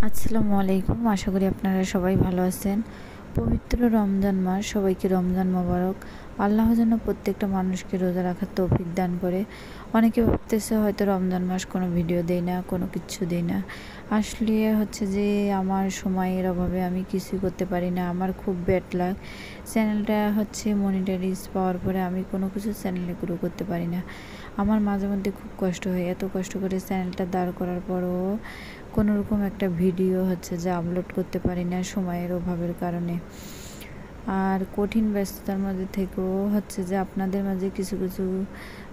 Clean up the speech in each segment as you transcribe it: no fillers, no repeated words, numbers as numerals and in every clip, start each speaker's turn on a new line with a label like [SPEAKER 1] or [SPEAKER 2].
[SPEAKER 1] আসসালামু আলাইকুম। আশা করি আপনারা সবাই ভালো আছেন। পবিত্র রমজান মাস, সবাইকে রমজান মোবারক। আল্লাহ যেন প্রত্যেকটা মানুষকে রোজা রাখার তৌফিক দান করে। অনেকে ভাবতেছে হয়তো রমজান মাস কোনো ভিডিও দেই না, কোনো কিচ্ছু দেই না। আসলে হচ্ছে যে আমার সময়ের অভাবে আমি কিছুই করতে পারি না। আমার খুব ব্যাড লাক। চ্যানেলটা হচ্ছে মনিটাইজ পাওয়ার পরে আমি কোনো কিছু চ্যানেলে গ্রো করতে পারি না। আমার মাঝে মধ্যে খুব কষ্ট হয়। এত কষ্ট করে চ্যানেলটা দাঁড় করার পরও কোনোরকম একটা ভিডিও হচ্ছে যে আপলোড করতে পারি না সময়ের অভাবের কারণে। আর কঠিন ব্যস্ততার মধ্যে থেকেও হচ্ছে যে আপনাদের মাঝে কিছু কিছু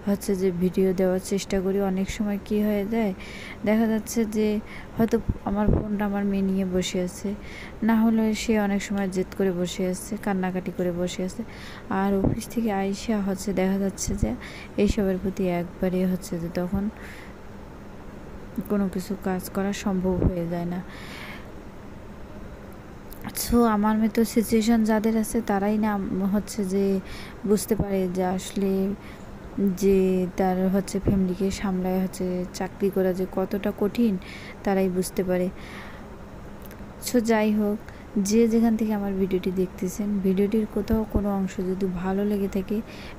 [SPEAKER 1] হচ্ছে যে ভিডিও দেওয়ার চেষ্টা করি। অনেক সময় কি হয়ে যায়, দেখা যাচ্ছে যে হয়তো আমার ফোনটা আমার মেয়ে নিয়ে বসে আছে, না হলে সে অনেক সময় জেদ করে বসে আছে, কান্নাকাটি করে বসে আছে। আর অফিস থেকে আইসা হচ্ছে দেখা যাচ্ছে যে এইসবের প্রতি একবারে হচ্ছে যে তখন কোনো কিছু কাজ করা সম্ভব হয়ে যায় না। সো আমার মতো সিচুয়েশান যাদের আছে তারাই না হচ্ছে যে বুঝতে পারে যে আসলে যে তার হচ্ছে ফ্যামিলিকে সামলায় হচ্ছে চাকরি করা যে কতটা কঠিন, তারাই বুঝতে পারে। সো যাই হোক, যে যেখান থেকে আমার ভিডিওটি দেখতেছেন, ভিডিওটির কোথাও কোনো অংশ যদি ভালো লেগে থাকে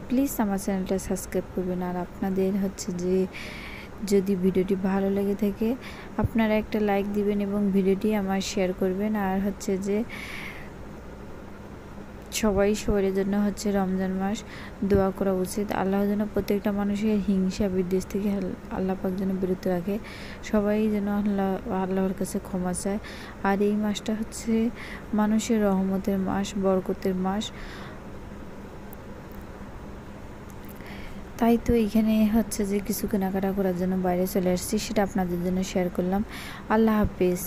[SPEAKER 1] প্লিজ আমার চ্যানেলটা সাবস্ক্রাইব করবেন। আর আপনাদের হচ্ছে যে যদি ভিডিওটি ভালো লেগে থাকে আপনারা একটা লাইক দিবেন এবং ভিডিওটি আমার শেয়ার করবেন। আর হচ্ছে যে সবাই সবার জন্য হচ্ছে রমজান মাস দোয়া করা উচিত। আল্লাহ যেন প্রত্যেকটা মানুষের হিংসা বিদ্বেষ থেকে আল্লাহ পাক যেন বিরত রাখে। সবাই যেন আল্লাহর কাছে ক্ষমা চায়। আর এই মাসটা হচ্ছে মানুষের রহমতের মাস, বরকতের মাস। তাই তো এইখানে হচ্ছে যে কিছু কেনাকাটা করার জন্য বাইরে চলে আসছি, সেটা আপনাদের জন্য শেয়ার করলাম। আল্লাহ হাফেজ।